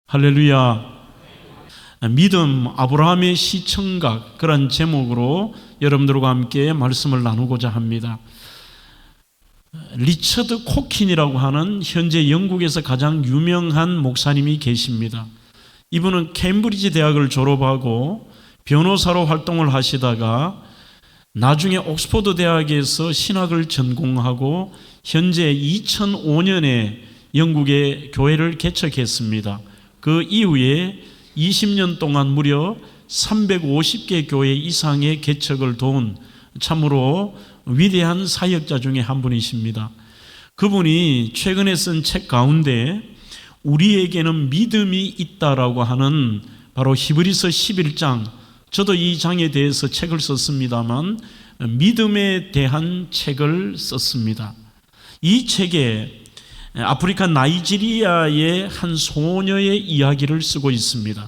할렐루야. 믿음 아브라함의 시청각, 그런 제목으로 여러분들과 함께 말씀을 나누고자 합니다. 리처드 코킨이라고 하는 현재 영국에서 가장 유명한 목사님이 계십니다. 이분은 케임브리지 대학을 졸업하고 변호사로 활동을 하시다가 나중에 옥스퍼드 대학에서 신학을 전공하고 현재 2005년에 영국의 교회를 개척했습니다. 그 이후에 20년 동안 무려 350개 교회 이상의 개척을 도운 참으로 위대한 사역자 중에 한 분이십니다. 그분이 최근에 쓴 책 가운데 우리에게는 믿음이 있다라고 하는 바로 히브리서 11장, 저도 이 장에 대해서 책을 썼습니다만 믿음에 대한 책을 썼습니다. 이 책에 아프리카 나이지리아의 한 소녀의 이야기를 쓰고 있습니다.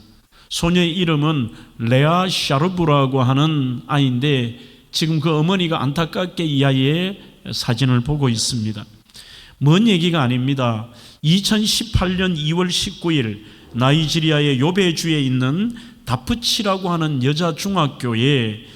소녀의 이름은 레아 샤르부라고 하는 아이인데 지금 그 어머니가 안타깝게 이 아이의 사진을 보고 있습니다. 먼 얘기가 아닙니다. 2018년 2월 19일 나이지리아의 요베주에 있는 다프치라고 하는 여자 중학교에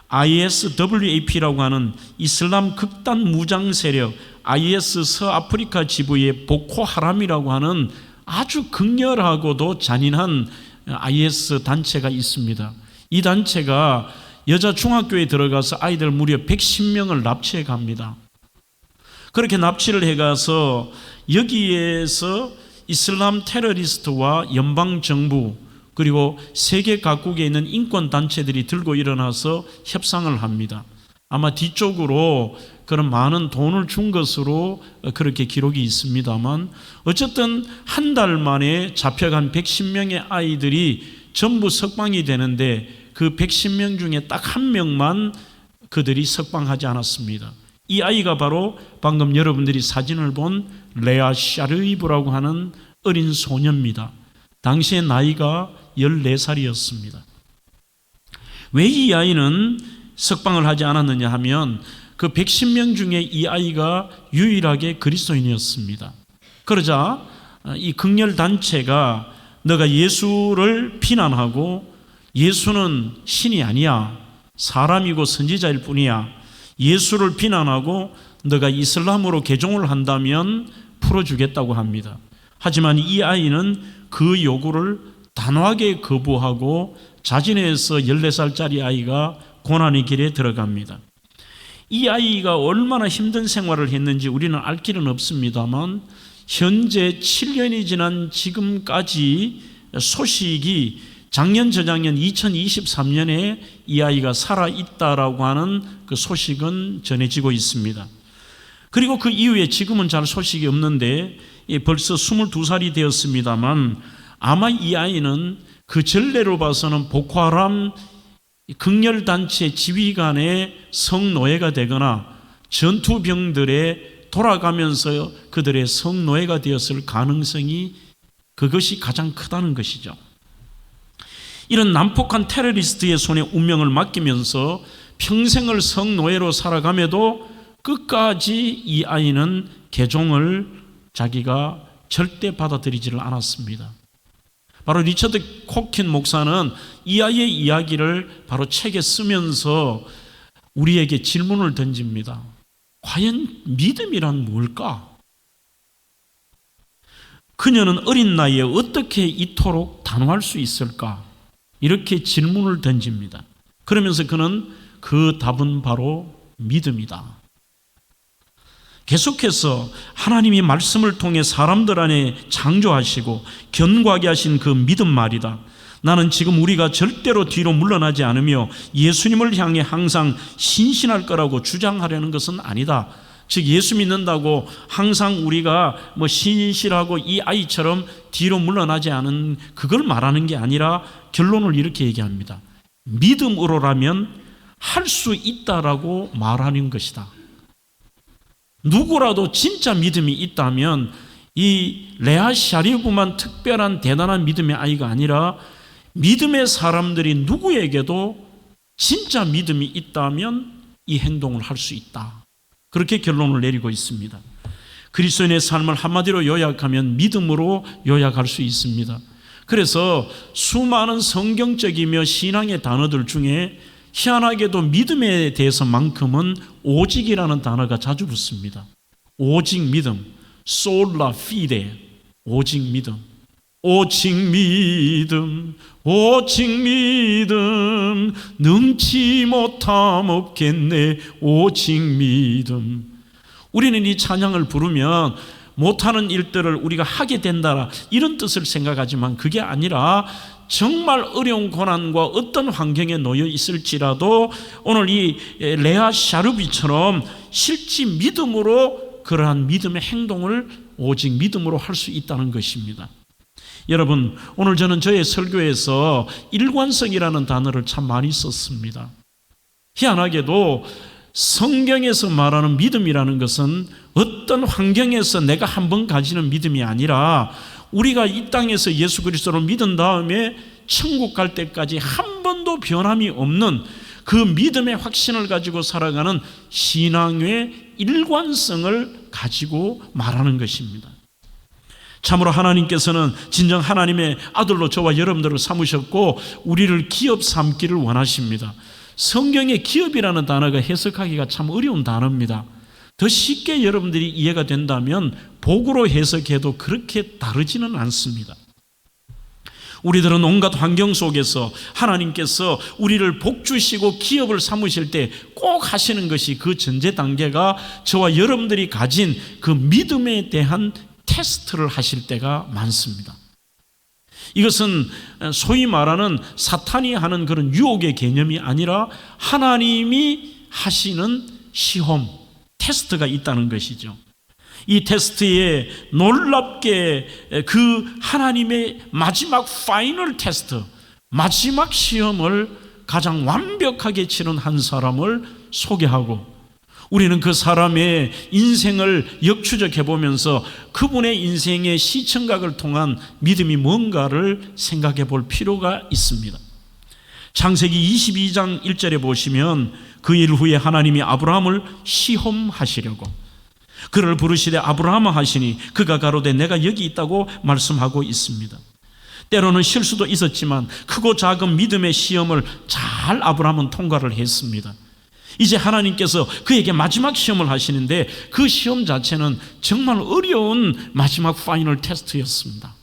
ISWAP라고 하는 이슬람 극단 무장 세력 IS 서아프리카 지부의 보코하람이라고 하는 아주 극렬하고도 잔인한 IS 단체가 있습니다. 이 단체가 여자 중학교에 들어가서 아이들 무려 110명을 납치해 갑니다. 그렇게 납치를 해가서 여기에서 이슬람 테러리스트와 연방정부 그리고 세계 각국에 있는 인권단체들이 들고 일어나서 협상을 합니다. 아마 뒤쪽으로 그런 많은 돈을 준 것으로 그렇게 기록이 있습니다만 어쨌든 한 달 만에 잡혀간 110명의 아이들이 전부 석방이 되는데 그 110명 중에 딱 한 명만 그들이 석방하지 않았습니다. 이 아이가 바로 방금 여러분들이 사진을 본 레아 샤르이브라고 하는 어린 소녀입니다. 당시의 나이가 14살이었습니다. 왜 이 아이는 석방을 하지 않았느냐 하면 그 110명 중에 이 아이가 유일하게 그리스도인이었습니다. 그러자 이 극렬 단체가 너가 예수를 비난하고 예수는 신이 아니야, 사람이고 선지자일 뿐이야, 예수를 비난하고 너가 이슬람으로 개종을 한다면 풀어주겠다고 합니다. 하지만 이 아이는 그 요구를 단호하게 거부하고 자진해서 14살짜리 아이가 고난의 길에 들어갑니다. 이 아이가 얼마나 힘든 생활을 했는지 우리는 알 길은 없습니다만 현재 7년이 지난 지금까지 소식이 작년 저작년 2023년에 이 아이가 살아있다라고 하는 그 소식은 전해지고 있습니다. 그리고 그 이후에 지금은 잘 소식이 없는데 벌써 22살이 되었습니다만 아마 이 아이는 그 전례로 봐서는 보코하람 극렬단체 지휘관의 성노예가 되거나 전투병들의 돌아가면서 그들의 성노예가 되었을 가능성이 그것이 가장 크다는 것이죠. 이런 난폭한 테러리스트의 손에 운명을 맡기면서 평생을 성노예로 살아감에도 끝까지 이 아이는 개종을 자기가 절대 받아들이지를 않았습니다. 바로 리처드 코킨 목사는 이 아이의 이야기를 바로 책에 쓰면서 우리에게 질문을 던집니다. 과연 믿음이란 뭘까? 그녀는 어린 나이에 어떻게 이토록 단호할 수 있을까? 이렇게 질문을 던집니다. 그러면서 그는 그 답은 바로 믿음이다. 계속해서 하나님이 말씀을 통해 사람들 안에 창조하시고 견고하게 하신 그 믿음 말이다. 나는 지금 우리가 절대로 뒤로 물러나지 않으며 예수님을 향해 항상 신신할 거라고 주장하려는 것은 아니다. 즉 예수 믿는다고 항상 우리가 신실하고 이 아이처럼 뒤로 물러나지 않은 그걸 말하는 게 아니라 결론을 이렇게 얘기합니다. 믿음으로라면 할 수 있다라고 말하는 것이다. 누구라도 진짜 믿음이 있다면 이 레아 샤리브만 특별한 대단한 믿음의 아이가 아니라 믿음의 사람들이 누구에게도 진짜 믿음이 있다면 이 행동을 할 수 있다. 그렇게 결론을 내리고 있습니다. 그리스도인의 삶을 한마디로 요약하면 믿음으로 요약할 수 있습니다. 그래서 수많은 성경적이며 신앙의 단어들 중에 희한하게도 믿음에 대해서만큼은 오직이라는 단어가 자주 붙습니다. 오직 믿음, sola fide, 오직 믿음. 오직 믿음, 오직 믿음, 능치 못함 없겠네, 오직 믿음. 우리는 이 찬양을 부르면 못하는 일들을 우리가 하게 된다, 이런 뜻을 생각하지만 그게 아니라 정말 어려운 고난과 어떤 환경에 놓여 있을지라도 오늘 이 레아 샤르비처럼 실제 믿음으로 그러한 믿음의 행동을 오직 믿음으로 할 수 있다는 것입니다. 여러분, 오늘 저는 저의 설교에서 일관성이라는 단어를 참 많이 썼습니다. 희한하게도 성경에서 말하는 믿음이라는 것은 어떤 환경에서 내가 한번 가지는 믿음이 아니라 우리가 이 땅에서 예수 그리스도를 믿은 다음에 천국 갈 때까지 한 번도 변함이 없는 그 믿음의 확신을 가지고 살아가는 신앙의 일관성을 가지고 말하는 것입니다. 참으로 하나님께서는 진정 하나님의 아들로 저와 여러분들을 삼으셨고 우리를 기업 삼기를 원하십니다. 성경의 기업이라는 단어가 해석하기가 참 어려운 단어입니다. 더 쉽게 여러분들이 이해가 된다면 복으로 해석해도 그렇게 다르지는 않습니다. 우리들은 온갖 환경 속에서 하나님께서 우리를 복 주시고 기업을 삼으실 때 꼭 하시는 것이 그 전제 단계가 저와 여러분들이 가진 그 믿음에 대한 테스트를 하실 때가 많습니다. 이것은 소위 말하는 사탄이 하는 그런 유혹의 개념이 아니라 하나님이 하시는 시험, 테스트가 있다는 것이죠. 이 테스트에 놀랍게 그 하나님의 마지막 파이널 테스트, 마지막 시험을 가장 완벽하게 치른 한 사람을 소개하고 우리는 그 사람의 인생을 역추적해 보면서 그분의 인생의 시청각을 통한 믿음이 뭔가를 생각해 볼 필요가 있습니다. 창세기 22장 1절에 보시면 그 일 후에 하나님이 아브라함을 시험하시려고 그를 부르시되 아브라함아 하시니 그가 가로되 내가 여기 있다고 말씀하고 있습니다. 때로는 실수도 있었지만 크고 작은 믿음의 시험을 잘 아브라함은 통과를 했습니다. 이제 하나님께서 그에게 마지막 시험을 하시는데 그 시험 자체는 정말 어려운 마지막 파이널 테스트였습니다.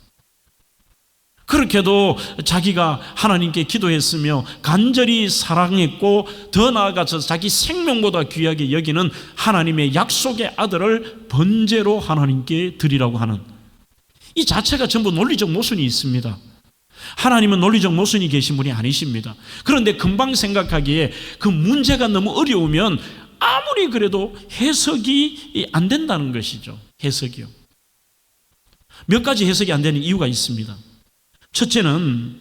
그렇게도 자기가 하나님께 기도했으며 간절히 사랑했고 더 나아가서 자기 생명보다 귀하게 여기는 하나님의 약속의 아들을 번제로 하나님께 드리라고 하는 이 자체가 전부 논리적 모순이 있습니다. 하나님은 논리적 모순이 계신 분이 아니십니다. 그런데 금방 생각하기에 그 문제가 너무 어려우면 아무리 그래도 해석이 안 된다는 것이죠. 해석이요. 몇 가지 해석이 안 되는 이유가 있습니다. 첫째는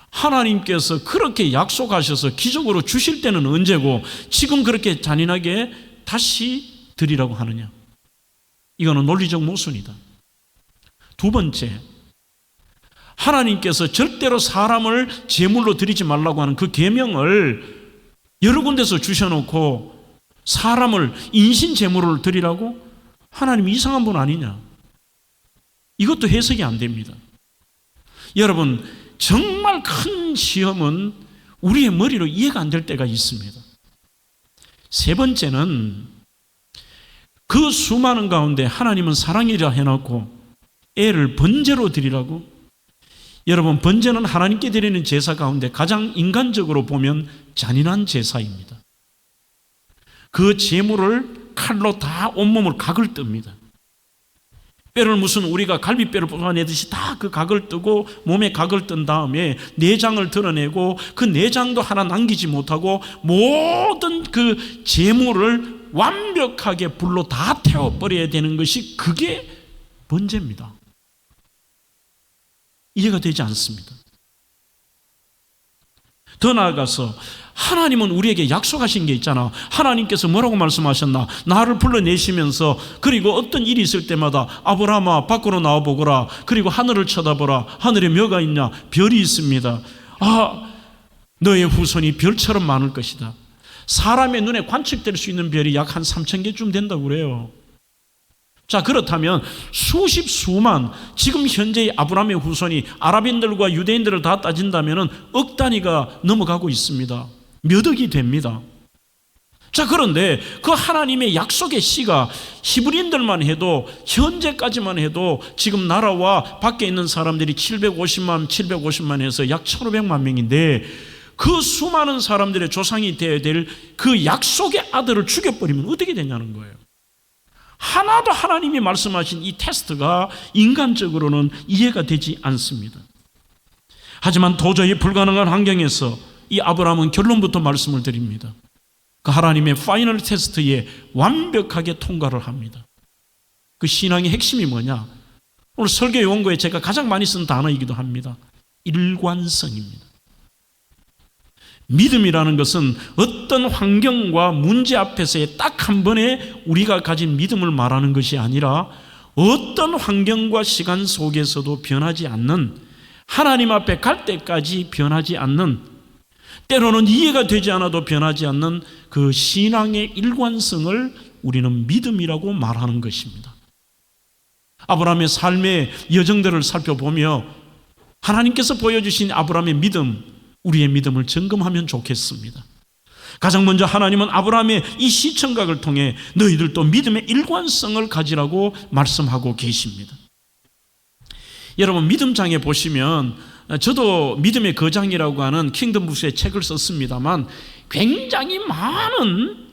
하나님께서 그렇게 약속하셔서 기적으로 주실 때는 언제고 지금 그렇게 잔인하게 다시 드리라고 하느냐. 이거는 논리적 모순이다. 두 번째, 하나님께서 절대로 사람을 제물로 드리지 말라고 하는 그 계명을 여러 군데서 주셔놓고 사람을 인신 제물을 드리라고? 하나님 이상한 분 아니냐? 이것도 해석이 안 됩니다. 여러분, 정말 큰 시험은 우리의 머리로 이해가 안 될 때가 있습니다. 세 번째는 그 수많은 가운데 하나님은 사랑이라 해놓고 애를 번제로 드리라고? 여러분, 번제는 하나님께 드리는 제사 가운데 가장 인간적으로 보면 잔인한 제사입니다. 그 제물을 칼로 다 온몸을 각을 뜹니다. 뼈를 무슨 우리가 갈비뼈를 뽑아내듯이 다 그 각을 뜨고 몸에 각을 뜬 다음에 내장을 드러내고 그 내장도 하나 남기지 못하고 모든 그 제물을 완벽하게 불로 다 태워버려야 되는 것이 그게 번제입니다. 이해가 되지 않습니다. 더 나아가서 하나님은 우리에게 약속하신 게 있잖아. 하나님께서 뭐라고 말씀하셨나? 나를 불러내시면서 그리고 어떤 일이 있을 때마다 아브라함아 밖으로 나와보거라. 그리고 하늘을 쳐다보라. 하늘에 뭐가 있냐? 별이 있습니다. 아, 너의 후손이 별처럼 많을 것이다. 사람의 눈에 관측될 수 있는 별이 약 한 3,000개쯤 된다고 그래요. 자, 그렇다면 수십 수만, 지금 현재의 아브라함의 후손이 아랍인들과 유대인들을 다 따진다면 억 단위가 넘어가고 있습니다. 몇 억이 됩니다. 자, 그런데 그 하나님의 약속의 씨가 히브리인들만 해도, 현재까지만 해도 지금 나라와 밖에 있는 사람들이 750만 해서 약 1500만 명인데, 그 수많은 사람들의 조상이 되어야 될 그 약속의 아들을 죽여버리면 어떻게 되냐는 거예요. 하나도 하나님이 말씀하신 이 테스트가 인간적으로는 이해가 되지 않습니다. 하지만 도저히 불가능한 환경에서 이 아브라함은 결론부터 말씀을 드립니다. 그 하나님의 파이널 테스트에 완벽하게 통과를 합니다. 그 신앙의 핵심이 뭐냐? 오늘 설교 원고에 제가 가장 많이 쓴 단어이기도 합니다. 일관성입니다. 믿음이라는 것은 어떤 환경과 문제 앞에서의 딱 한 번에 우리가 가진 믿음을 말하는 것이 아니라, 어떤 환경과 시간 속에서도 변하지 않는, 하나님 앞에 갈 때까지 변하지 않는, 때로는 이해가 되지 않아도 변하지 않는 그 신앙의 일관성을 우리는 믿음이라고 말하는 것입니다. 아브라함의 삶의 여정들을 살펴보며 하나님께서 보여주신 아브라함의 믿음, 우리의 믿음을 점검하면 좋겠습니다. 가장 먼저 하나님은 아브라함의 이 시청각을 통해 너희들도 믿음의 일관성을 가지라고 말씀하고 계십니다. 여러분, 믿음장에 보시면, 저도 믿음의 거장이라고 하는 킹덤 부스의 책을 썼습니다만, 굉장히 많은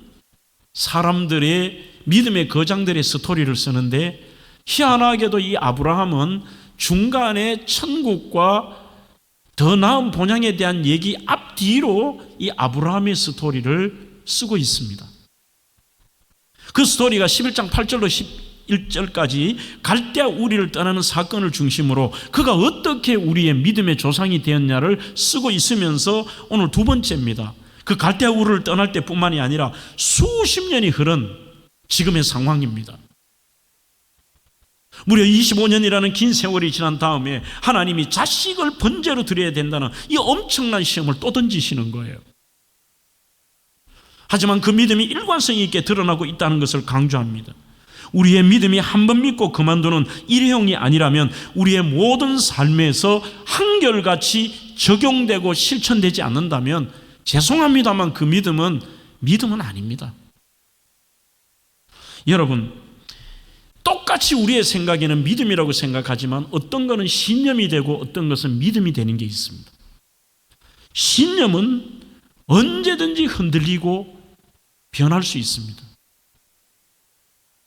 사람들의 믿음의 거장들의 스토리를 쓰는데, 희한하게도 이 아브라함은 중간에 천국과 더 나은 본향에 대한 얘기 앞뒤로 이 아브라함의 스토리를 쓰고 있습니다. 그 스토리가 11장 8절로 11절까지 갈대아 우리를 떠나는 사건을 중심으로 그가 어떻게 우리의 믿음의 조상이 되었냐를 쓰고 있으면서, 오늘 두 번째입니다. 그 갈대아 우리를 떠날 때뿐만이 아니라 수십 년이 흐른 지금의 상황입니다. 무려 25년이라는 긴 세월이 지난 다음에 하나님이 자식을 번제로 드려야 된다는 이 엄청난 시험을 또 던지시는 거예요. 하지만 그 믿음이 일관성 있게 드러나고 있다는 것을 강조합니다. 우리의 믿음이 한 번 믿고 그만두는 일회용이 아니라면 우리의 모든 삶에서 한결같이 적용되고 실천되지 않는다면 죄송합니다만 그 믿음은 아닙니다. 여러분, 똑같이 우리의 생각에는 믿음이라고 생각하지만 어떤 것은 신념이 되고 어떤 것은 믿음이 되는 게 있습니다. 신념은 언제든지 흔들리고 변할 수 있습니다.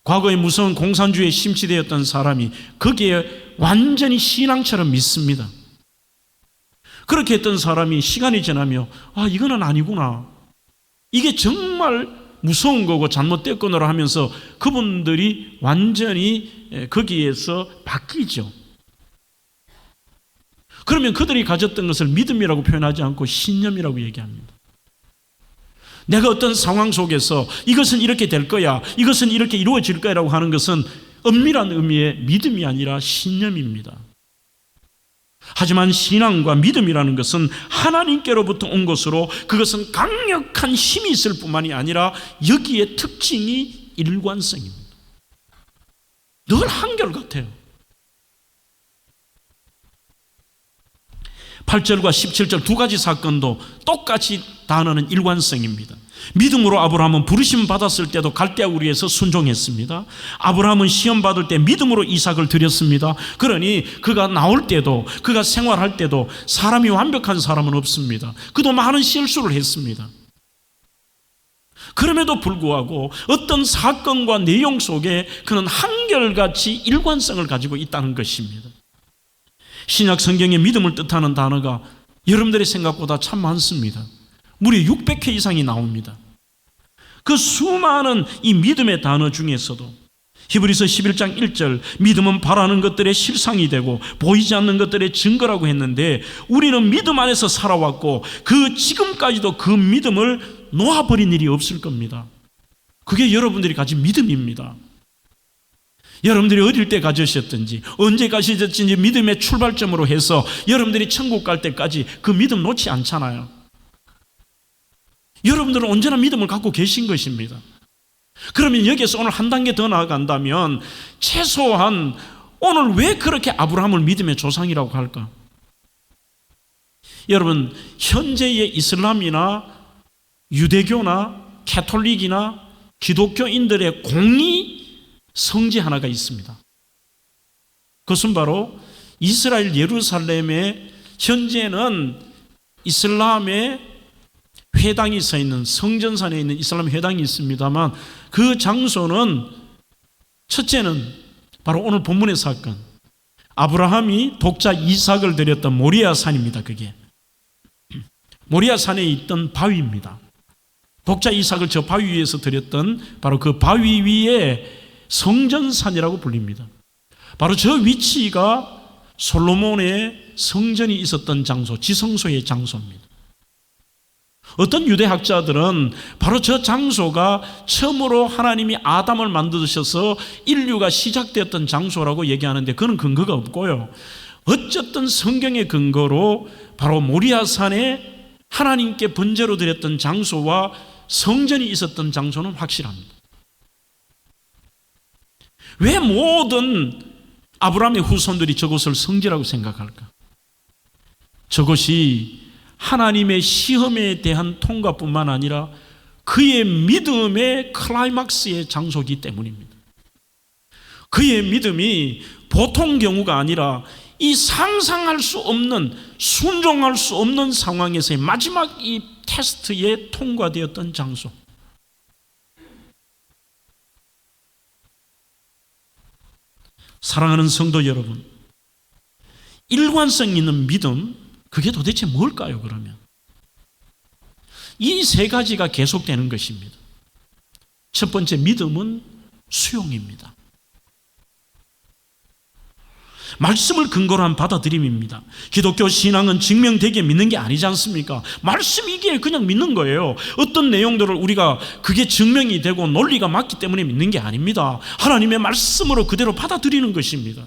과거에 무서운 공산주의에 심취되었던 사람이 거기에 완전히 신앙처럼 믿습니다. 그렇게 했던 사람이 시간이 지나며 이거는 아니구나, 이게 정말 무서운 거고 잘못됐구나 하면서 그분들이 완전히 거기에서 바뀌죠. 그러면 그들이 가졌던 것을 믿음이라고 표현하지 않고 신념이라고 얘기합니다. 내가 어떤 상황 속에서 이것은 이렇게 될 거야, 이것은 이렇게 이루어질 거야라고 하는 것은 엄밀한 의미의 믿음이 아니라 신념입니다. 하지만 신앙과 믿음이라는 것은 하나님께로부터 온 것으로, 그것은 강력한 힘이 있을 뿐만이 아니라 여기에 특징이 일관성입니다. 늘 한결같아요. 8절과 17절 두 가지 사건도 똑같이 단어는 일관성입니다. 믿음으로 아브라함은 부르심 받았을 때도 갈대아 우리에서 순종했습니다. 아브라함은 시험 받을 때 믿음으로 이삭을 드렸습니다. 그러니 그가 나올 때도, 그가 생활할 때도 사람이 완벽한 사람은 없습니다. 그도 많은 실수를 했습니다. 그럼에도 불구하고 어떤 사건과 내용 속에 그는 한결같이 일관성을 가지고 있다는 것입니다. 신약 성경에 믿음을 뜻하는 단어가 여러분들의 생각보다 참 많습니다. 무려 600회 이상이 나옵니다. 그 수많은 이 믿음의 단어 중에서도 히브리서 11장 1절, 믿음은 바라는 것들의 실상이 되고 보이지 않는 것들의 증거라고 했는데, 우리는 믿음 안에서 살아왔고 그 지금까지도 그 믿음을 놓아버린 일이 없을 겁니다. 그게 여러분들이 가진 믿음입니다. 여러분들이 어릴 때 가지셨든지 언제 가지셨든지 믿음의 출발점으로 해서 여러분들이 천국 갈 때까지 그 믿음 놓지 않잖아요. 여러분들은 언제나 믿음을 갖고 계신 것입니다. 그러면 여기에서 오늘 한 단계 더 나아간다면 최소한 오늘 왜 그렇게 아브라함을 믿음의 조상이라고 할까? 여러분, 현재의 이슬람이나 유대교나 가톨릭이나 기독교인들의 공의 성지 하나가 있습니다. 그것은 바로 이스라엘 예루살렘에 현재는 이슬람의 회당이 서 있는, 성전산에 있는 이슬람 회당이 있습니다만, 그 장소는 첫째는 바로 오늘 본문의 사건, 아브라함이 독자 이삭을 드렸던 모리아 산입니다. 그게 모리아 산에 있던 바위입니다. 독자 이삭을 저 바위 위에서 드렸던 바로 그 바위 위에 성전산이라고 불립니다. 바로 저 위치가 솔로몬의 성전이 있었던 장소, 지성소의 장소입니다. 어떤 유대학자들은 바로 저 장소가 처음으로 하나님이 아담을 만드셔서 인류가 시작되었던 장소라고 얘기하는데, 그건 근거가 없고요. 어쨌든 성경의 근거로 바로 모리아산에 하나님께 번제로 드렸던 장소와 성전이 있었던 장소는 확실합니다. 왜 모든 아브라함의 후손들이 저곳을 성지라고 생각할까? 저것이 하나님의 시험에 대한 통과뿐만 아니라 그의 믿음의 클라이막스의 장소이기 때문입니다. 그의 믿음이 보통 경우가 아니라 이 상상할 수 없는, 순종할 수 없는 상황에서의 마지막 이 테스트에 통과되었던 장소. 사랑하는 성도 여러분, 일관성 있는 믿음, 그게 도대체 뭘까요, 그러면? 이 세 가지가 계속되는 것입니다. 첫 번째, 믿음은 수용입니다. 말씀을 근거로 한 받아들임입니다. 기독교 신앙은 증명되게 믿는 게 아니지 않습니까? 말씀이기에 그냥 믿는 거예요. 어떤 내용들을 우리가 그게 증명이 되고 논리가 맞기 때문에 믿는 게 아닙니다. 하나님의 말씀으로 그대로 받아들이는 것입니다.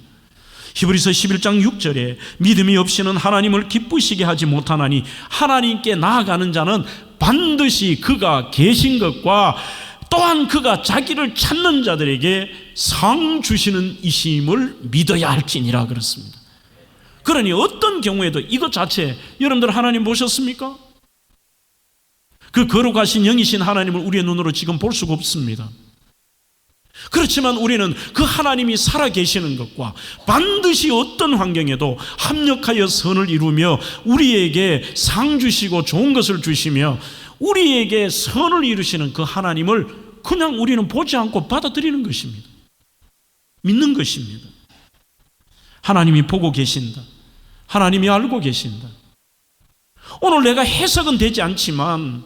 히브리서 11장 6절에 믿음이 없이는 하나님을 기쁘시게 하지 못하나니 하나님께 나아가는 자는 반드시 그가 계신 것과 또한 그가 자기를 찾는 자들에게 상 주시는 이심을 믿어야 할지니라 그렇습니다. 그러니 어떤 경우에도 이것 자체, 여러분들 하나님 보셨습니까? 그 거룩하신 영이신 하나님을 우리의 눈으로 지금 볼 수가 없습니다. 그렇지만 우리는 그 하나님이 살아계시는 것과 반드시 어떤 환경에도 합력하여 선을 이루며 우리에게 상 주시고 좋은 것을 주시며 우리에게 선을 이루시는 그 하나님을 그냥 우리는 보지 않고 받아들이는 것입니다. 믿는 것입니다. 하나님이 보고 계신다. 하나님이 알고 계신다. 오늘 내가 해석은 되지 않지만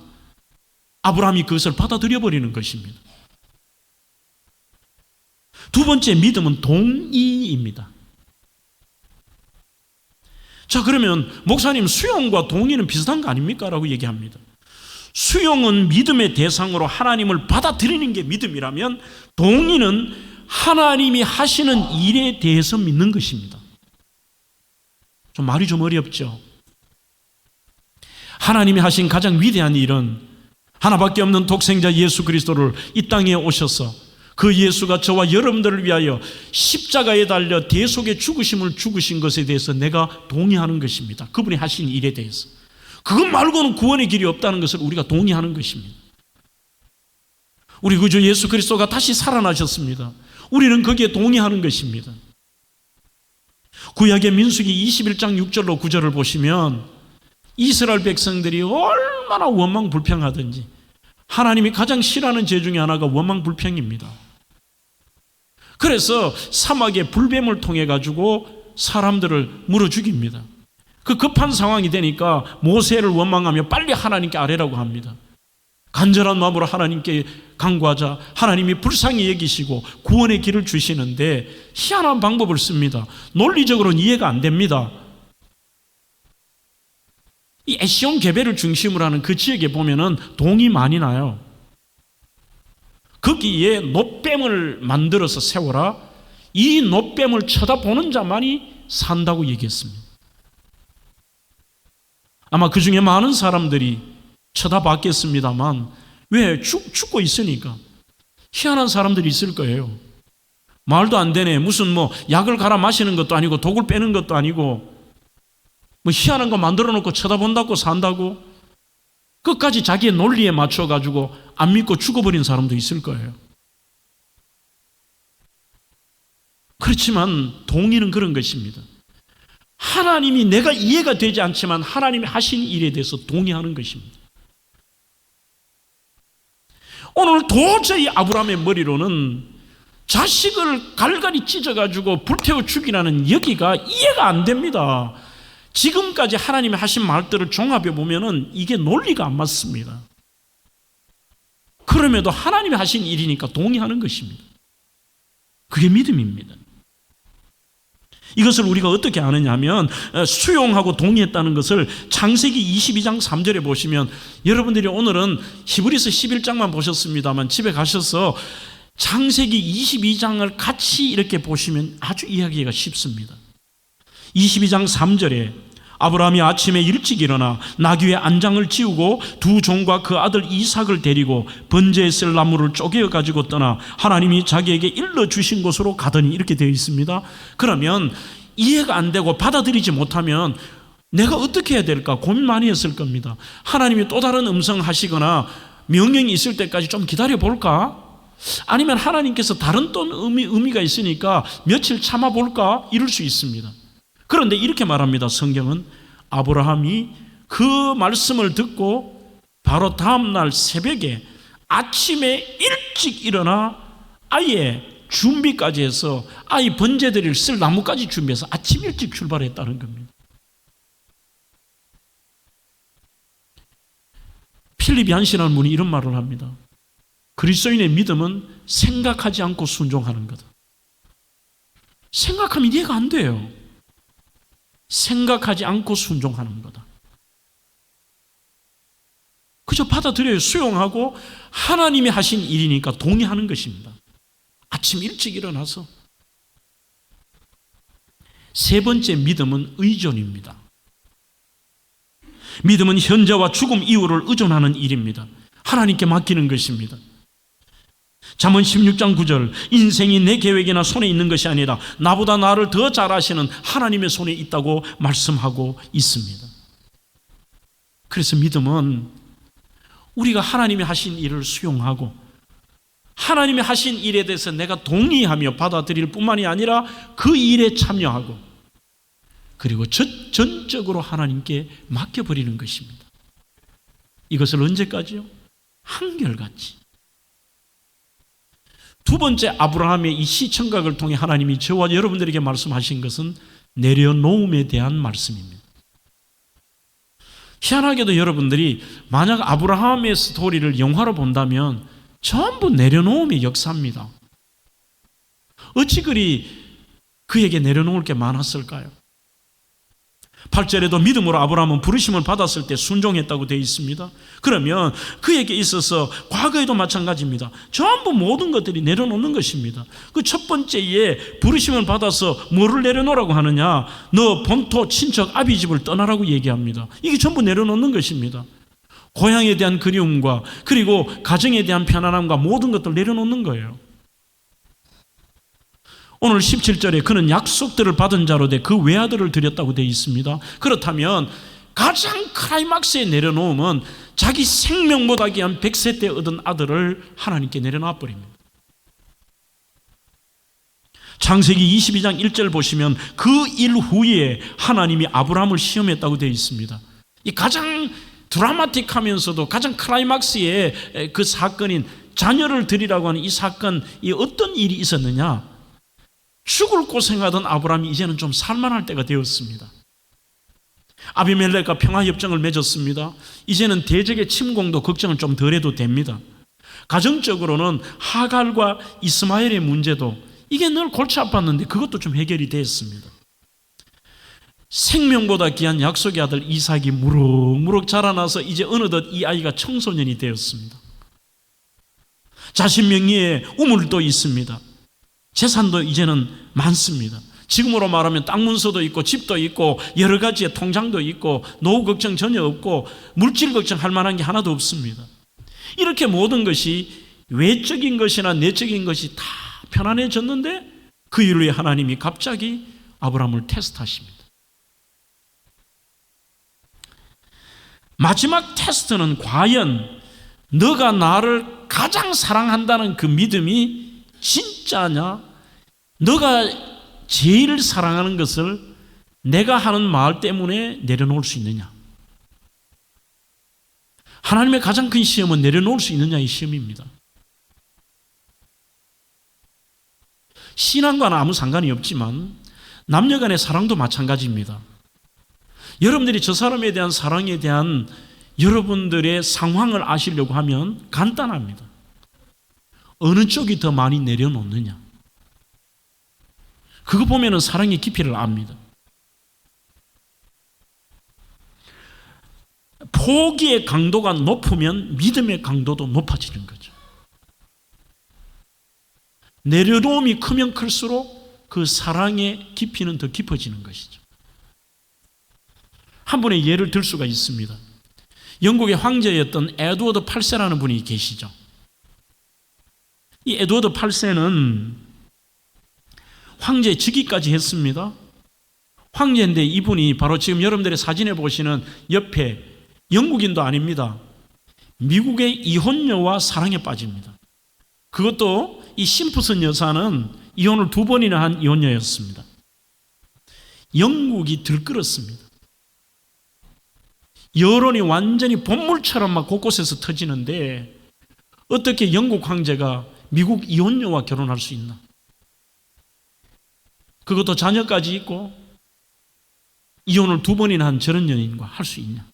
아브라함이 그것을 받아들여 버리는 것입니다. 두 번째, 믿음은 동의입니다. 자, 그러면 목사님, 수용과 동의는 비슷한 거 아닙니까? 라고 얘기합니다. 수용은 믿음의 대상으로 하나님을 받아들이는 게 믿음이라면, 동의는 하나님이 하시는 일에 대해서 믿는 것입니다. 말이 좀 어렵죠? 하나님이 하신 가장 위대한 일은 하나밖에 없는 독생자 예수 그리스도를 이 땅에 오셔서 그 예수가 저와 여러분들을 위하여 십자가에 달려 대속의 죽으심을 죽으신 것에 대해서 내가 동의하는 것입니다. 그분이 하신 일에 대해서. 그것 말고는 구원의 길이 없다는 것을 우리가 동의하는 것입니다. 우리 구주 예수 그리스도가 다시 살아나셨습니다. 우리는 거기에 동의하는 것입니다. 구약의 민수기 21장 6절로 9절을 보시면 이스라엘 백성들이 얼마나 원망불평하든지, 하나님이 가장 싫어하는 죄 중에 하나가 원망불평입니다. 그래서 사막의 불뱀을 통해 가지고 사람들을 물어 죽입니다. 그 급한 상황이 되니까 모세를 원망하며 빨리 하나님께 아뢰라고 합니다. 간절한 마음으로 하나님께 간구하자 하나님이 불쌍히 여기시고 구원의 길을 주시는데 희한한 방법을 씁니다. 논리적으로는 이해가 안 됩니다. 이 에시온 게베를 중심으로 하는 그 지역에 보면은 동이 많이 나요. 거기에 놋뱀을 만들어서 세워라. 이 놋뱀을 쳐다보는 자만이 산다고 얘기했습니다. 아마 그 중에 많은 사람들이 쳐다봤겠습니다만, 왜? 죽고 있으니까. 희한한 사람들이 있을 거예요. 말도 안 되네. 무슨 약을 갈아 마시는 것도 아니고 독을 빼는 것도 아니고 희한한 거 만들어 놓고 쳐다본다고 산다고 끝까지 자기의 논리에 맞춰가지고 안 믿고 죽어버린 사람도 있을 거예요. 그렇지만 동의는 그런 것입니다. 하나님이 내가 이해가 되지 않지만 하나님이 하신 일에 대해서 동의하는 것입니다. 오늘 도저히 아브라함의 머리로는 자식을 갈갈이 찢어가지고 불태워 죽이라는 여기가 이해가 안 됩니다. 지금까지 하나님이 하신 말들을 종합해 보면은 이게 논리가 안 맞습니다. 그럼에도 하나님이 하신 일이니까 동의하는 것입니다. 그게 믿음입니다. 이것을 우리가 어떻게 아느냐 하면 수용하고 동의했다는 것을 창세기 22장 3절에 보시면, 여러분들이 오늘은 히브리서 11장만 보셨습니다만 집에 가셔서 창세기 22장을 같이 이렇게 보시면 아주 이해하기가 쉽습니다. 22장 3절에 아브라함이 아침에 일찍 일어나 나귀의 안장을 지우고 두 종과 그 아들 이삭을 데리고 번제에 쓸 나무를 쪼개어 가지고 떠나 하나님이 자기에게 일러주신 곳으로 가더니, 이렇게 되어 있습니다. 그러면 이해가 안 되고 받아들이지 못하면 내가 어떻게 해야 될까 고민 많이 했을 겁니다. 하나님이 또 다른 음성 하시거나 명령이 있을 때까지 좀 기다려 볼까? 아니면 하나님께서 다른 또 의미가 있으니까 며칠 참아 볼까? 이럴 수 있습니다. 그런데 이렇게 말합니다. 성경은 아브라함이 그 말씀을 듣고 바로 다음날 새벽에 아침에 일찍 일어나 아예 준비까지 해서 아이 번제드릴 쓸 나무까지 준비해서 아침 일찍 출발했다는 겁니다. 필립 얀시라는 분이 이런 말을 합니다. 그리스도인의 믿음은 생각하지 않고 순종하는 거다. 생각하면 이해가 안 돼요. 생각하지 않고 순종하는 거다. 그저 받아들여요. 수용하고 하나님이 하신 일이니까 동의하는 것입니다. 아침 일찍 일어나서. 세 번째 믿음은 의존입니다. 믿음은 현재와 죽음 이후를 의존하는 일입니다. 하나님께 맡기는 것입니다. 잠언 16장 9절, 인생이 내 계획이나 손에 있는 것이 아니라 나보다 나를 더 잘 아시는 하나님의 손에 있다고 말씀하고 있습니다. 그래서 믿음은 우리가 하나님이 하신 일을 수용하고 하나님이 하신 일에 대해서 내가 동의하며 받아들일 뿐만이 아니라 그 일에 참여하고 그리고 전적으로 하나님께 맡겨버리는 것입니다. 이것을 언제까지요? 한결같이. 두 번째, 아브라함의 이 시청각을 통해 하나님이 저와 여러분들에게 말씀하신 것은 내려놓음에 대한 말씀입니다. 희한하게도 여러분들이 만약 아브라함의 스토리를 영화로 본다면 전부 내려놓음의 역사입니다. 어찌 그리 그에게 내려놓을 게 많았을까요? 8절에도 믿음으로 아브라함은 부르심을 받았을 때 순종했다고 되어 있습니다. 그러면 그에게 있어서 과거에도 마찬가지입니다. 전부 모든 것들이 내려놓는 것입니다. 그 첫 번째에 부르심을 받아서 뭐를 내려놓으라고 하느냐? 너 본토 친척 아비 집을 떠나라고 얘기합니다. 이게 전부 내려놓는 것입니다. 고향에 대한 그리움과 그리고 가정에 대한 편안함과 모든 것들을 내려놓는 거예요. 오늘 17절에 그는 약속들을 받은 자로 돼 그 외아들을 드렸다고 되어 있습니다. 그렇다면 가장 클라이막스에 내려놓으면 자기 생명보다 귀한 100세 때 얻은 아들을 하나님께 내려놔 버립니다. 창세기 22장 1절 보시면 그 일 후에 하나님이 아브라함을 시험했다고 되어 있습니다. 이 가장 드라마틱하면서도 가장 클라이막스의 그 사건인 자녀를 드리라고 하는 이 사건, 이 어떤 일이 있었느냐? 죽을 고생하던 아브라함이 이제는 좀 살만할 때가 되었습니다. 아비멜렉과 평화협정을 맺었습니다. 이제는 대적의 침공도 걱정을 좀 덜 해도 됩니다. 가정적으로는 하갈과 이스마엘의 문제도 이게 늘 골치 아팠는데 그것도 좀 해결이 됐습니다. 생명보다 귀한 약속의 아들 이삭이 무럭무럭 자라나서 이제 어느덧 이 아이가 청소년이 되었습니다. 자신 명의의 우물도 있습니다. 재산도 이제는 많습니다. 지금으로 말하면 땅 문서도 있고 집도 있고 여러 가지의 통장도 있고 노후 걱정 전혀 없고 물질 걱정할 만한 게 하나도 없습니다. 이렇게 모든 것이 외적인 것이나 내적인 것이 다 편안해졌는데 그 이후에 하나님이 갑자기 아브라함을 테스트하십니다. 마지막 테스트는 과연 너가 나를 가장 사랑한다는 그 믿음이 진짜냐? 너가 제일 사랑하는 것을 내가 하는 말 때문에 내려놓을 수 있느냐? 하나님의 가장 큰 시험은 내려놓을 수 있느냐의 시험입니다. 신앙과는 아무 상관이 없지만 남녀 간의 사랑도 마찬가지입니다. 여러분들이 저 사람에 대한 사랑에 대한 여러분들의 상황을 아시려고 하면 간단합니다. 어느 쪽이 더 많이 내려놓느냐. 그거 보면은 사랑의 깊이를 압니다. 포기의 강도가 높으면 믿음의 강도도 높아지는 거죠. 내려놓음이 크면 클수록 그 사랑의 깊이는 더 깊어지는 것이죠. 한 분의 예를 들 수가 있습니다. 영국의 황제였던 에드워드 8세라는 분이 계시죠. 이 에드워드 8세는 황제 즉위까지 했습니다. 황제인데 이분이 바로 지금 여러분들의 사진에 보시는 옆에 영국인도 아닙니다. 미국의 이혼녀와 사랑에 빠집니다. 그것도 이 심프슨 여사는 이혼을 2번이나 한 이혼녀였습니다. 영국이 들끓었습니다. 여론이 완전히 본물처럼 막 곳곳에서 터지는데 어떻게 영국 황제가 미국 이혼녀와 결혼할 수 있나? 그것도 자녀까지 있고 이혼을 2번이나 한 저런 연인과 할 수 있냐?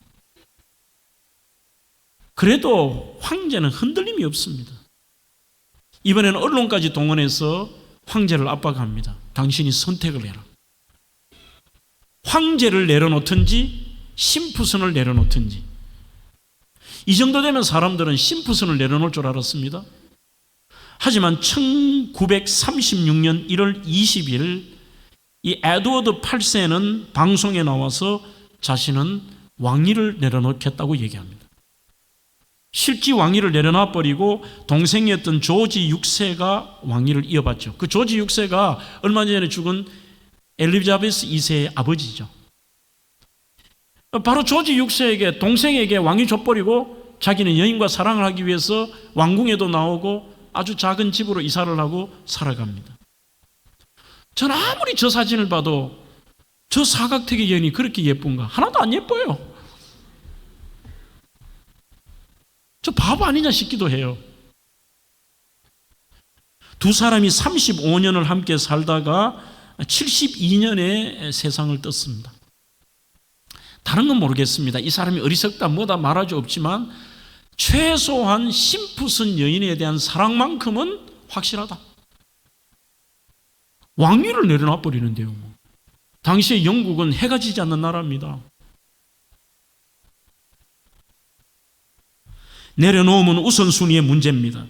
그래도 황제는 흔들림이 없습니다. 이번에는 언론까지 동원해서 황제를 압박합니다. 당신이 선택을 해라. 황제를 내려놓든지 심푸선을 내려놓든지. 이 정도 되면 사람들은 심푸선을 내려놓을 줄 알았습니다. 하지만 1936년 1월 20일 이 에드워드 8세는 방송에 나와서 자신은 왕위를 내려놓겠다고 얘기합니다. 실제 왕위를 내려놔 버리고 동생이었던 조지 6세가 왕위를 이어받죠. 그 조지 6세가 얼마 전에 죽은 엘리자베스 2세의 아버지죠. 바로 조지 6세에게 동생에게 왕위 줘버리고 자기는 여인과 사랑을 하기 위해서 왕궁에도 나오고 아주 작은 집으로 이사를 하고 살아갑니다. 저는 아무리 저 사진을 봐도 저 사각택의 여인이 그렇게 예쁜가? 하나도 안 예뻐요. 저 바보 아니냐 싶기도 해요. 두 사람이 35년을 함께 살다가 72년에 세상을 떴습니다. 다른 건 모르겠습니다. 이 사람이 어리석다 뭐다 말할 수 없지만 최소한 심푸슨 여인에 대한 사랑만큼은 확실하다. 왕위를 내려놔 버리는데요. 당시에 영국은 해가 지지 않는 나라입니다. 내려놓으면 우선순위의 문제입니다.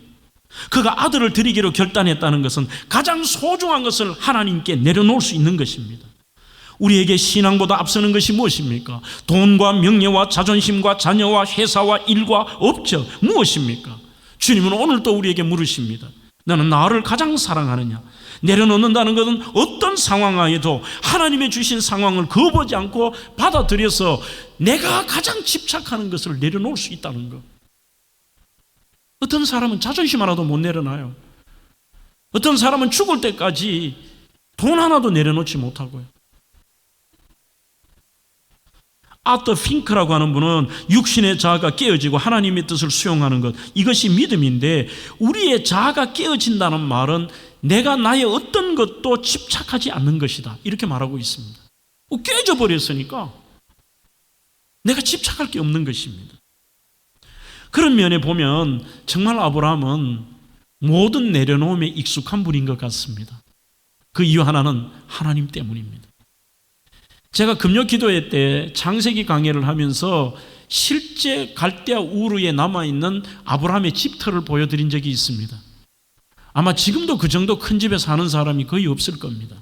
그가 아들을 드리기로 결단했다는 것은 가장 소중한 것을 하나님께 내려놓을 수 있는 것입니다. 우리에게 신앙보다 앞서는 것이 무엇입니까? 돈과 명예와 자존심과 자녀와 회사와 일과 업적 무엇입니까? 주님은 오늘도 우리에게 물으십니다. 너는 나를 가장 사랑하느냐? 내려놓는다는 것은 어떤 상황에도 하나님의 주신 상황을 거부하지 않고 받아들여서 내가 가장 집착하는 것을 내려놓을 수 있다는 것. 어떤 사람은 자존심 하나도 못 내려놔요. 어떤 사람은 죽을 때까지 돈 하나도 내려놓지 못하고요. 아터 핑크라고 하는 분은 육신의 자아가 깨어지고 하나님의 뜻을 수용하는 것, 이것이 믿음인데 우리의 자아가 깨어진다는 말은 내가 나의 어떤 것도 집착하지 않는 것이다, 이렇게 말하고 있습니다. 깨져 버렸으니까 내가 집착할 게 없는 것입니다. 그런 면에 보면 정말 아브라함은 모든 내려놓음에 익숙한 분인 것 같습니다. 그 이유 하나는 하나님 때문입니다. 제가 금요 기도회 때 창세기 강해를 하면서 실제 갈대아 우르에 남아있는 아브라함의 집터를 보여드린 적이 있습니다. 아마 지금도 그 정도 큰 집에 사는 사람이 거의 없을 겁니다.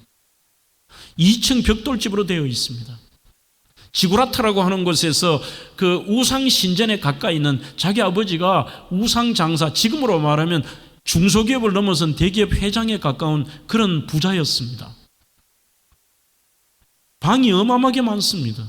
2층 벽돌집으로 되어 있습니다. 지구라트라고 하는 곳에서 그 우상 신전에 가까이 있는 자기 아버지가 우상 장사, 지금으로 말하면 중소기업을 넘어선 대기업 회장에 가까운 그런 부자였습니다. 방이 어마어마하게 많습니다.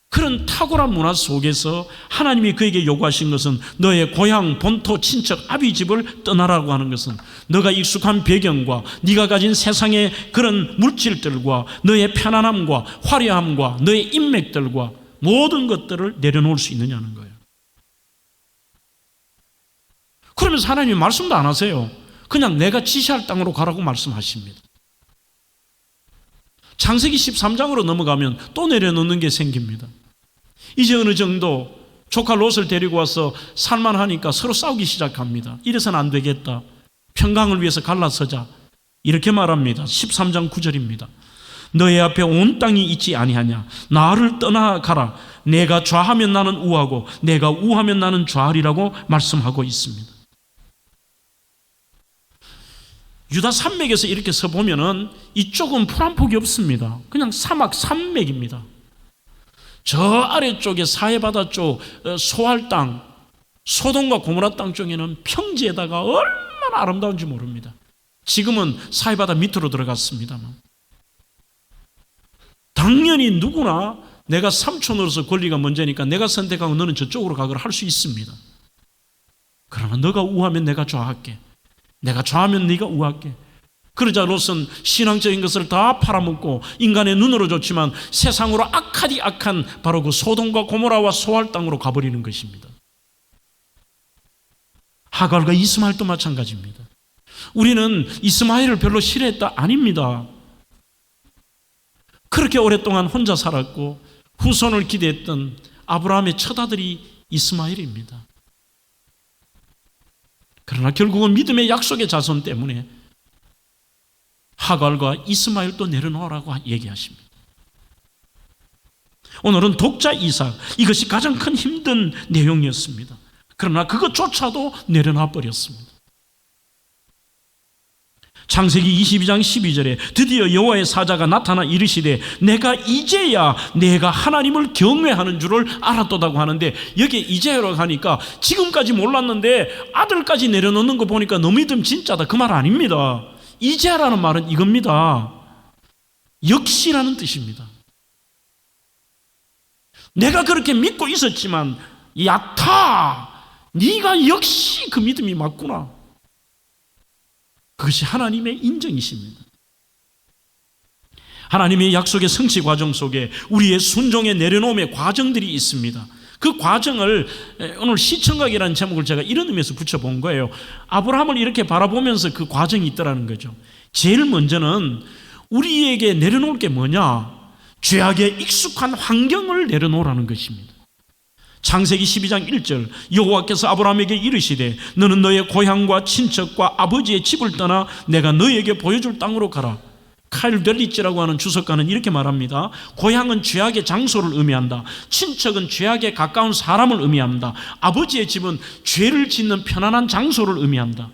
그런 탁월한 문화 속에서 하나님이 그에게 요구하신 것은 너의 고향, 본토, 친척, 아비 집을 떠나라고 하는 것은 너가 익숙한 배경과 네가 가진 세상의 그런 물질들과 너의 편안함과 화려함과 너의 인맥들과 모든 것들을 내려놓을 수 있느냐는 거예요. 그러면서 하나님이 말씀도 안 하세요. 그냥 내가 지시할 땅으로 가라고 말씀하십니다. 창세기 13장으로 넘어가면 또 내려놓는 게 생깁니다. 이제 어느 정도 조카 롯을 데리고 와서 살만하니까 서로 싸우기 시작합니다. 이래서는 안 되겠다. 평강을 위해서 갈라서자. 이렇게 말합니다. 13장 9절입니다. 너의 앞에 온 땅이 있지 아니하냐. 나를 떠나가라. 내가 좌하면 나는 우하고 내가 우하면 나는 좌하리라고 말씀하고 있습니다. 유다 산맥에서 이렇게 서보면은 이쪽은 풀 한 폭이 없습니다. 그냥 사막 산맥입니다. 저 아래쪽에 사해바다 쪽 소알 땅, 소돔과 고모라 땅 쪽에는 평지에다가 얼마나 아름다운지 모릅니다. 지금은 사해바다 밑으로 들어갔습니다만 당연히 누구나 내가 삼촌으로서 권리가 먼저니까 내가 선택하고 너는 저쪽으로 가거라 할 수 있습니다. 그러나 너가 우하면 내가 좌할게, 내가 좌하면 네가 우할게. 그러자 롯은 신앙적인 것을 다 팔아먹고 인간의 눈으로 좋지만 세상으로 악하디 악한 바로 그 소돔과 고모라와 소알 땅으로 가버리는 것입니다. 하갈과 이스마엘도 마찬가지입니다. 우리는 이스마엘을 별로 싫어했다? 아닙니다. 그렇게 오랫동안 혼자 살았고 후손을 기대했던 아브라함의 첫 아들이 이스마엘입니다. 그러나 결국은 믿음의 약속의 자손 때문에 하갈과 이스마엘도 내려놓으라고 얘기하십니다. 오늘은 독자 이삭, 이것이 가장 큰 힘든 내용이었습니다. 그러나 그것조차도 내려놔 버렸습니다. 창세기 22장 12절에 드디어 여호와의 사자가 나타나 이르시되 내가 이제야 내가 하나님을 경외하는 줄을 알았도다고 하는데 여기에 이제야라고 하니까 지금까지 몰랐는데 아들까지 내려놓는 거 보니까 너 믿음 진짜다 그 말 아닙니다. 이제야라는 말은 이겁니다. 역시라는 뜻입니다. 내가 그렇게 믿고 있었지만 야타 네가 역시 그 믿음이 맞구나. 그것이 하나님의 인정이십니다. 하나님의 약속의 성취 과정 속에 우리의 순종의 내려놓음의 과정들이 있습니다. 그 과정을 오늘 시청각이라는 제목을 제가 이런 의미에서 붙여본 거예요. 아브라함을 이렇게 바라보면서 그 과정이 있더라는 거죠. 제일 먼저는 우리에게 내려놓을 게 뭐냐? 죄악에 익숙한 환경을 내려놓으라는 것입니다. 창세기 12장 1절 여호와께서 아브라함에게 이르시되 너는 너의 고향과 친척과 아버지의 집을 떠나 내가 너에게 보여줄 땅으로 가라. 카일 델리치라고 하는 주석가는 이렇게 말합니다. 고향은 죄악의 장소를 의미한다. 친척은 죄악에 가까운 사람을 의미합니다. 아버지의 집은 죄를 짓는 편안한 장소를 의미한다.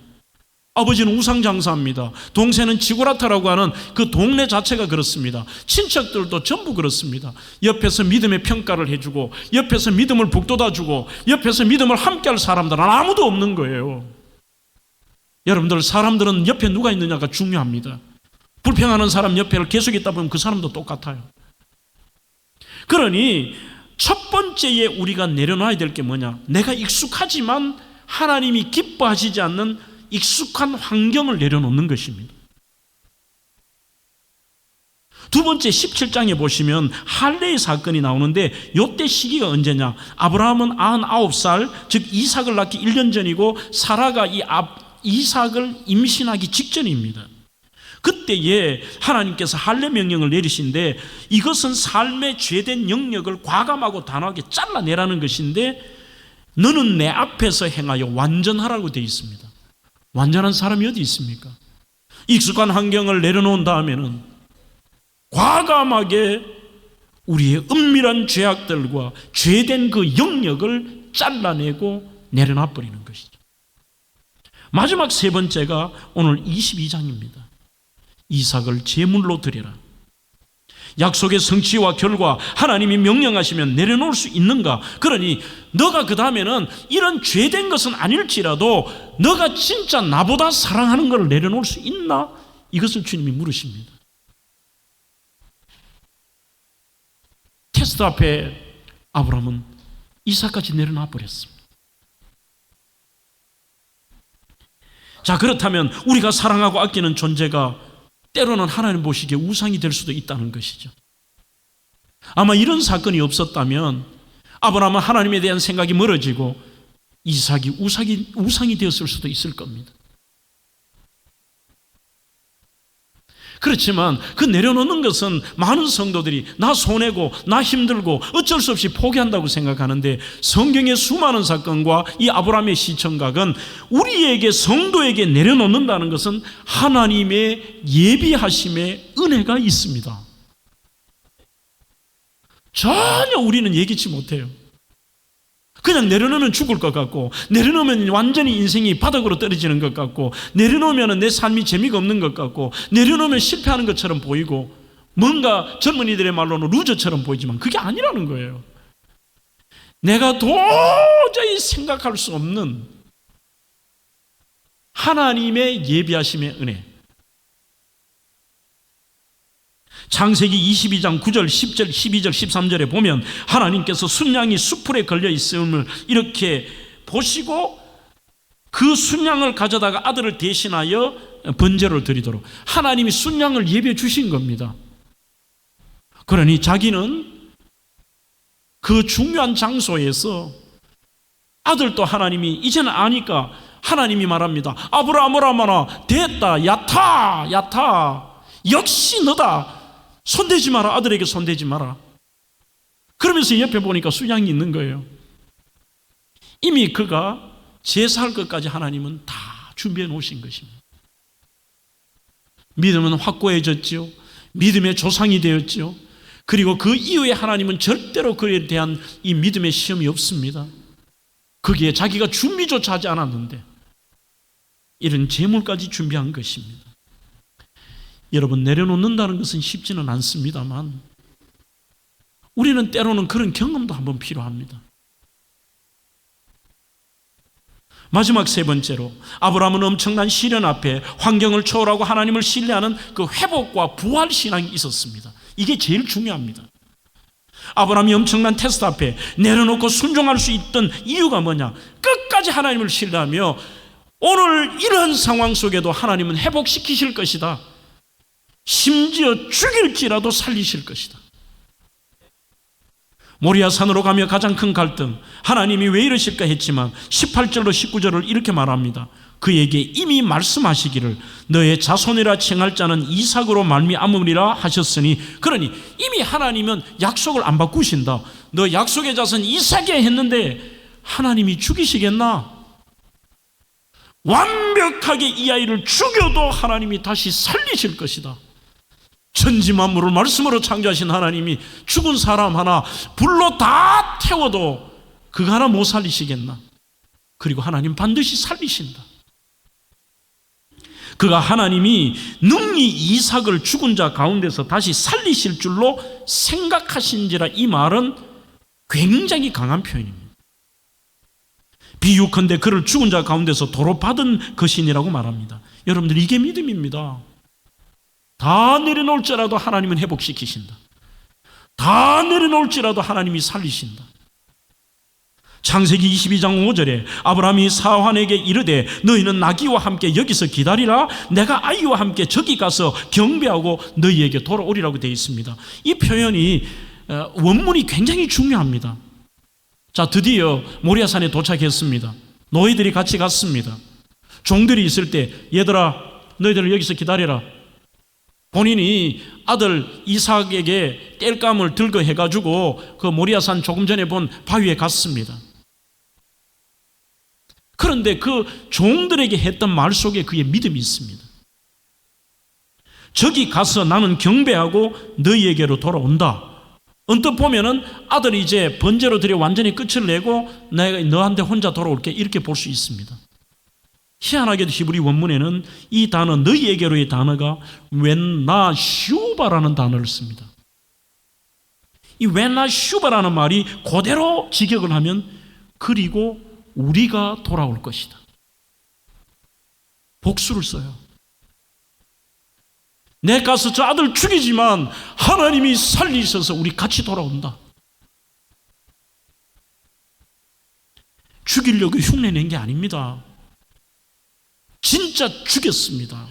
아버지는 우상장사입니다. 동생은 지구라타라고 하는 그 동네 자체가 그렇습니다. 친척들도 전부 그렇습니다. 옆에서 믿음의 평가를 해주고 옆에서 믿음을 북돋아주고 옆에서 믿음을 함께할 사람들은 아무도 없는 거예요. 여러분들 사람들은 옆에 누가 있느냐가 중요합니다. 불평하는 사람 옆에를 계속 있다 보면 그 사람도 똑같아요. 그러니 첫 번째에 우리가 내려놔야 될 게 뭐냐? 내가 익숙하지만 하나님이 기뻐하시지 않는 익숙한 환경을 내려놓는 것입니다. 두 번째 17장에 보시면 할례의 사건이 나오는데 이때 시기가 언제냐? 아브라함은 99살 즉 이삭을 낳기 1년 전이고 사라가 이삭을 임신하기 직전입니다. 그때에 하나님께서 할례 명령을 내리신데 이것은 삶의 죄된 영역을 과감하고 단호하게 잘라내라는 것인데 너는 내 앞에서 행하여 완전하라고 되어 있습니다. 완전한 사람이 어디 있습니까? 익숙한 환경을 내려놓은 다음에는 과감하게 우리의 은밀한 죄악들과 죄된 그 영역을 잘라내고 내려놔 버리는 것이죠. 마지막 세 번째가 오늘 22장입니다. 이삭을 제물로 드려라. 약속의 성취와 결과 하나님이 명령하시면 내려놓을 수 있는가? 그러니 너가 그 다음에는 이런 죄된 것은 아닐지라도 너가 진짜 나보다 사랑하는 것을 내려놓을 수 있나? 이것을 주님이 물으십니다. 테스트 앞에 아브라함은 이삭까지 내려놔 버렸습니다. 자, 그렇다면 우리가 사랑하고 아끼는 존재가 때로는 하나님 보시기에 우상이 될 수도 있다는 것이죠. 아마 이런 사건이 없었다면 아브라함은 하나님에 대한 생각이 멀어지고 이삭이 우상이 되었을 수도 있을 겁니다. 그렇지만 그 내려놓는 것은 많은 성도들이 나 손해고 나 힘들고 어쩔 수 없이 포기한다고 생각하는데, 성경의 수많은 사건과 이 아브라함의 시청각은 우리에게, 성도에게 내려놓는다는 것은 하나님의 예비하심의 은혜가 있습니다. 전혀 우리는 예기치 못해요. 그냥 내려놓으면 죽을 것 같고, 내려놓으면 완전히 인생이 바닥으로 떨어지는 것 같고, 내려놓으면 내 삶이 재미가 없는 것 같고, 내려놓으면 실패하는 것처럼 보이고, 뭔가 젊은이들의 말로는 루저처럼 보이지만 그게 아니라는 거예요. 내가 도저히 생각할 수 없는 하나님의 예비하심의 은혜. 창세기 22장 9절, 10절, 12절, 13절에 보면 하나님께서 순양이 수풀에 걸려 있음을 이렇게 보시고 그 순양을 가져다가 아들을 대신하여 번제를 드리도록 하나님이 순양을 예비해 주신 겁니다. 그러니 자기는 그 중요한 장소에서 아들도 하나님이 이제는 아니까 하나님이 말합니다. 아브라함아, 됐다, 야타, 역시 너다. 손대지 마라. 아들에게 손대지 마라. 그러면서 옆에 보니까 순양이 있는 거예요. 이미 그가 제사할 것까지 하나님은 다 준비해 놓으신 것입니다. 믿음은 확고해졌죠. 믿음의 조상이 되었죠. 그리고 그 이후에 하나님은 절대로 그에 대한 이 믿음의 시험이 없습니다. 거기에 자기가 준비조차 하지 않았는데 이런 재물까지 준비한 것입니다. 여러분, 내려놓는다는 것은 쉽지는 않습니다만 우리는 때로는 그런 경험도 한번 필요합니다. 마지막 세 번째로, 아브라함은 엄청난 시련 앞에 환경을 초월하고 하나님을 신뢰하는 그 회복과 부활 신앙이 있었습니다. 이게 제일 중요합니다. 아브라함이 엄청난 테스트 앞에 내려놓고 순종할 수 있던 이유가 뭐냐? 끝까지 하나님을 신뢰하며 오늘 이런 상황 속에도 하나님은 회복시키실 것이다. 심지어 죽일지라도 살리실 것이다. 모리아 산으로 가며 가장 큰 갈등, 하나님이 왜 이러실까 했지만 18절로 19절을 이렇게 말합니다. 그에게 이미 말씀하시기를 너의 자손이라 칭할 자는 이삭으로 말미암으리라 하셨으니, 그러니 이미 하나님은 약속을 안 바꾸신다. 너 약속의 자손 이삭에 했는데 하나님이 죽이시겠나? 완벽하게 이 아이를 죽여도 하나님이 다시 살리실 것이다. 천지 만물을 말씀으로 창조하신 하나님이 죽은 사람 하나 불로 다 태워도 그거 하나 못 살리시겠나? 그리고 하나님 반드시 살리신다. 그가 하나님이 능히 이삭을 죽은 자 가운데서 다시 살리실 줄로 생각하신지라, 이 말은 굉장히 강한 표현입니다. 비유컨대 그를 죽은 자 가운데서 도로 받은 것이니라고 말합니다. 여러분들, 이게 믿음입니다. 다 내려놓을지라도 하나님은 회복시키신다. 다 내려놓을지라도 하나님이 살리신다. 창세기 22장 5절에 아브라함이 사환에게 이르되 너희는 나귀와 함께 여기서 기다리라. 내가 아이와 함께 저기 가서 경배하고 너희에게 돌아오리라고 되어 있습니다. 이 표현이 원문이 굉장히 중요합니다. 자, 드디어 모리아산에 도착했습니다. 노예들이 같이 갔습니다. 종들이 있을 때 얘들아, 너희들 여기서 기다려라. 본인이 아들 이삭에게 땔감을 들고 해가지고 그 모리아산 조금 전에 본 바위에 갔습니다. 그런데 그 종들에게 했던 말 속에 그의 믿음이 있습니다. 저기 가서 나는 경배하고 너희에게로 돌아온다. 언뜻 보면은 아들이 이제 번제로 드려 완전히 끝을 내고 내가 너한테 혼자 돌아올게, 이렇게 볼 수 있습니다. 희한하게도 히브리 원문에는 이 단어 너희에게로의 단어가 웬나 슈바라는 단어를 씁니다. 이 웬나 슈바라는 말이 그대로 직역을 하면 그리고 우리가 돌아올 것이다. 복수를 써요. 내 가서 저 아들 죽이지만 하나님이 살리셔서 우리 같이 돌아온다. 죽이려고 흉내낸 게 아닙니다. 진짜 죽였습니다.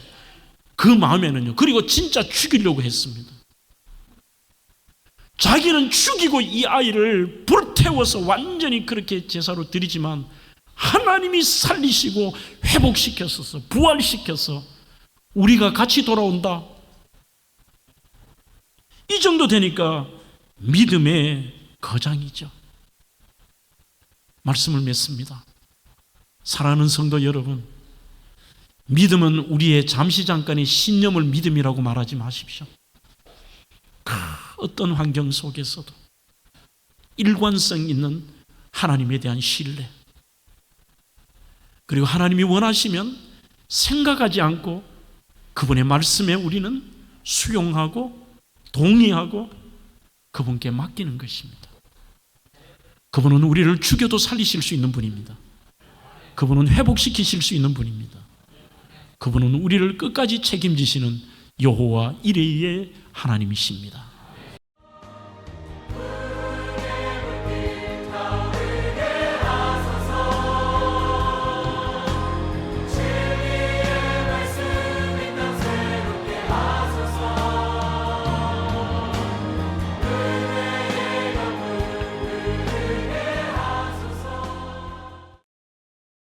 그 마음에는요. 그리고 진짜 죽이려고 했습니다. 자기는 죽이고 이 아이를 불태워서 완전히 그렇게 제사로 드리지만 하나님이 살리시고 회복시켰어서 부활시켜서 우리가 같이 돌아온다. 이 정도 되니까 믿음의 거장이죠. 말씀을 맺습니다. 사랑하는 성도 여러분, 믿음은 우리의 잠시 잠깐의 신념을 믿음이라고 말하지 마십시오. 어떤 환경 속에서도 일관성 있는 하나님에 대한 신뢰, 그리고 하나님이 원하시면 생각하지 않고 그분의 말씀에 우리는 수용하고 동의하고 그분께 맡기는 것입니다. 그분은 우리를 죽여도 살리실 수 있는 분입니다. 그분은 회복시키실 수 있는 분입니다. 그분은 우리를 끝까지 책임지시는 여호와 이레이의 하나님이십니다.